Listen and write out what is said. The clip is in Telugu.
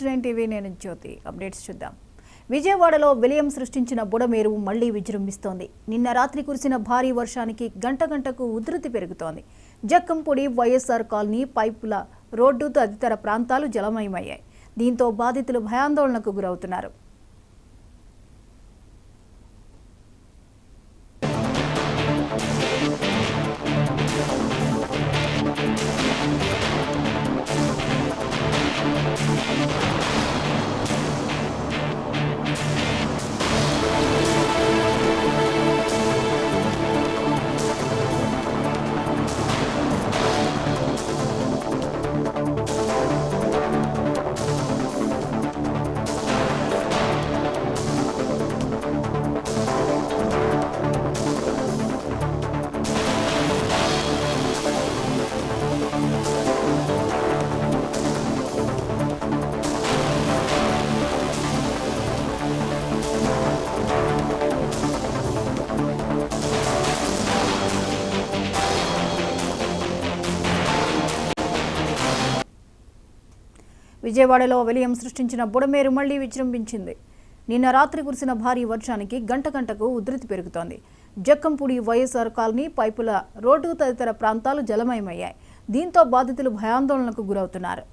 ట్రైన్ టీవీ నేను జ్యోతి అప్డేట్స్ చూద్దాం. విజయవాడలో విలయం సృష్టించిన బుడమేరు మళ్లీ విజృంభిస్తోంది. నిన్న రాత్రి కురిసిన భారీ వర్షానికి గంట గంటకు ఉధృతి పెరుగుతోంది. జక్కంపూడి వైఎస్ఆర్ కాలనీ పైపుల రోడ్డు తదితర ప్రాంతాలు జలమయమయ్యాయి. దీంతో బాధితులు భయాందోళనకు గురవుతున్నారు. విజయవాడలో విలయం సృష్టించిన బుడమేరు మళ్లీ విజృంభించింది. నిన్న రాత్రి కురిసిన భారీ వర్షానికి గంట గంటకు ఉధృతి పెరుగుతోంది. జక్కంపూడి వైఎస్ఆర్ కాలనీ పైపుల రోడ్డు తదితర ప్రాంతాలు జలమయమయ్యాయి. దీంతో బాధితులు భయాందోళనకు గురవుతున్నారు.